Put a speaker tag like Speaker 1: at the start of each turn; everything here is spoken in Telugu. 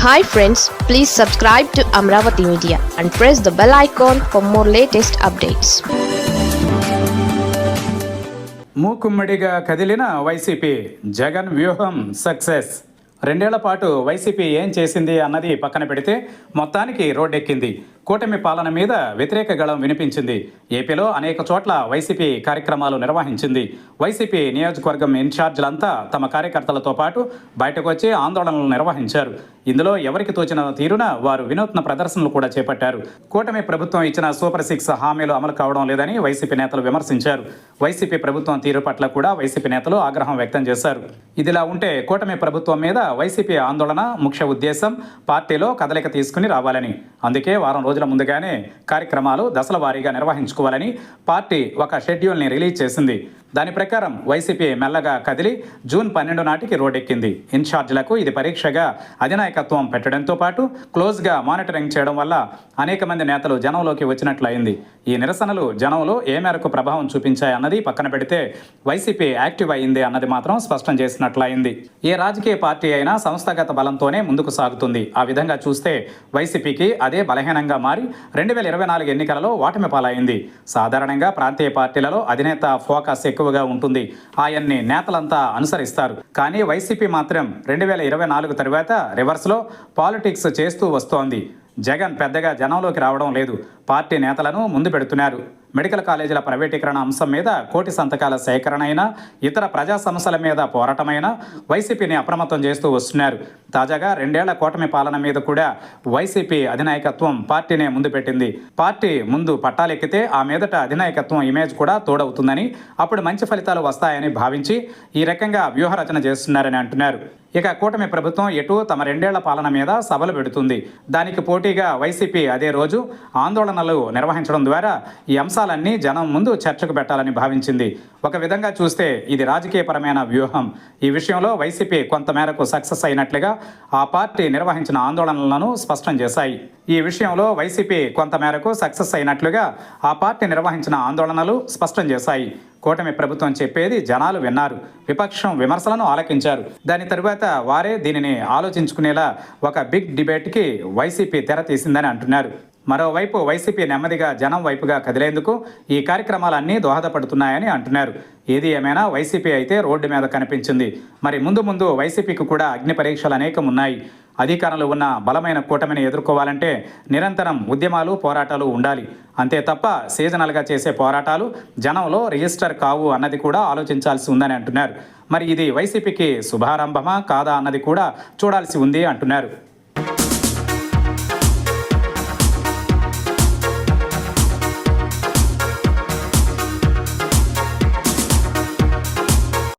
Speaker 1: Hi friends, please subscribe to Amravati Media and press the bell icon for more latest updates.
Speaker 2: మూకుమ్మడిగా కదిలిన వైసీపీ జగన్ వ్యూహం సక్సెస్. 2 ఏళ్ల పాటు వైసీపీ ఏం చేసింది అన్నది పక్కన పెడితే మొత్తానికి రోడ్డెక్కింది. కూటమి పాలన మీద వ్యతిరేక గళం వినిపించింది. ఏపీలో అనేక చోట్ల వైసీపీ కార్యక్రమాలు నిర్వహించింది. వైసీపీ నియోజకవర్గం ఇన్ఛార్జీలంతా తమ కార్యకర్తలతో పాటు బయటకు వచ్చి ఆందోళనలు నిర్వహించారు. ఇందులో ఎవరికి తోచిన తీరున వారు వినూత్న ప్రదర్శనలు కూడా చేపట్టారు. కూటమి ప్రభుత్వం ఇచ్చిన సూపర్ 6 హామీలు అమలు కావడం లేదని వైసీపీ నేతలు విమర్శించారు. వైసీపీ ప్రభుత్వం తీరు పట్ల కూడా వైసీపీ నేతలు ఆగ్రహం వ్యక్తం చేశారు. ఇదిలా ఉంటే కూటమి ప్రభుత్వం మీద వైసీపీ ఆందోళన ముఖ్య ఉద్దేశం పార్టీలో కదలిక తీసుకుని రావాలని. అందుకే వారం రోజుల ముందుగానే కార్యక్రమాలు దశల వారీగా నిర్వహించుకోవాలని పార్టీ ఒక షెడ్యూల్ని రిలీజ్ చేసింది. దాని ప్రకారం వైసీపీ మెల్లగా కదిలి జూన్ 12 నాటికి రోడ్డెక్కింది. ఇన్ఛార్జీలకు ఇది పరీక్షగా అధినాయకత్వం పెట్టడంతో పాటు క్లోజ్గా మానిటరింగ్ చేయడం వల్ల అనేక మంది నేతలు జనంలోకి వచ్చినట్లయింది. ఈ నిరసనలు జనంలో ఏ మేరకు ప్రభావం చూపించాయన్నది పక్కన పెడితే వైసీపీ యాక్టివ్ అయింది అన్నది మాత్రం స్పష్టం చేసినట్లయింది. ఏ రాజకీయ పార్టీ అయినా సంస్థాగత బలంతోనే ముందుకు సాగుతుంది. ఆ విధంగా చూస్తే వైసీపీకి అదే బలహీనంగా మారి 2024 ఎన్నికలలో ఓటమి పాలైంది. సాధారణంగా ప్రాంతీయ పార్టీలలో అధినేత ఫోకస్ ఎక్కువగా ఉంటుంది. ఆయన్ని నేతలంతా అనుసరిస్తారు. కానీ వైసీపీ మాత్రం 2024 తరువాత రివర్స్లో పాలిటిక్స్ చేస్తూ వస్తోంది. జగన్ పెద్దగా జనంలోకి రావడం లేదు. పార్టీ నేతలను ముందు పెడుతున్నారు. మెడికల్ కాలేజీల ప్రైవేటీకరణ అంశం మీద కోటి సంతకాల సేకరణ అయినా ఇతర ప్రజా సమస్యల మీద పోరాటమైనా వైసీపీని అప్రమత్తం చేస్తూ వస్తున్నారు. తాజాగా 2 ఏళ్ల కూటమి పాలన మీద కూడా వైసీపీ అధినాయకత్వం పార్టీనే ముందు పెట్టింది. పార్టీ ముందు పట్టాలెక్కితే ఆ మీదట అధినాయకత్వం ఇమేజ్ కూడా తోడవుతుందని, అప్పుడు మంచి ఫలితాలు వస్తాయని భావించి ఈ రకంగా వ్యూహరచన చేస్తున్నారని అంటున్నారు. ఇక కూటమి ప్రభుత్వం ఎటు తమ 2 ఏళ్ల పాలన మీద సభలు పెడుతుంది. దానికి పోటీగా వైసీపీ అదే రోజు ఆందోళనలు నిర్వహించడం ద్వారా ఈ అంశాలన్నీ జనం ముందు చర్చకు పెట్టాలని భావించింది. ఒక విధంగా చూస్తే ఇది రాజకీయపరమైన వ్యూహం. ఈ విషయంలో వైసీపీ కొంతమేరకు సక్సెస్ అయినట్లుగా ఆ పార్టీ నిర్వహించిన ఆందోళనలను స్పష్టం చేశాయి. ఈ విషయంలో వైసీపీ కొంతమేరకు సక్సెస్ అయినట్లుగా ఆ పార్టీ నిర్వహించిన ఆందోళనలు స్పష్టం చేశాయి. కూటమి ప్రభుత్వం చెప్పేది జనాలు విన్నారు. విపక్షం విమర్శలను ఆలకించారు. దాని తరువాత వారే దీనిని ఆలోచించుకునేలా ఒక బిగ్ డిబేట్కి వైసీపీ తెర తీసిందని అంటున్నారు. మరోవైపు వైసీపీ నెమ్మదిగా జనం వైపుగా కదిలేందుకు ఈ కార్యక్రమాలన్నీ దోహదపడుతున్నాయని అంటున్నారు. ఏది ఏమైనా వైసీపీ అయితే రోడ్డు మీద కనిపించింది. మరి ముందు ముందు వైసీపీకి కూడా అగ్ని పరీక్షలు అనేకం ఉన్నాయి. అధికారంలో ఉన్న బలమైన కూటమిని ఎదుర్కోవాలంటే నిరంతరం ఉద్యమాలు, పోరాటాలు ఉండాలి. అంతే తప్ప సీజనల్గా చేసే పోరాటాలు జనంలో రిజిస్టర్ కావు అన్నది కూడా ఆలోచించాల్సి ఉందని అంటున్నారు. మరి ఇది వైసీపీకి శుభారంభమా కాదా అన్నది కూడా చూడాల్సి ఉంది అంటున్నారు.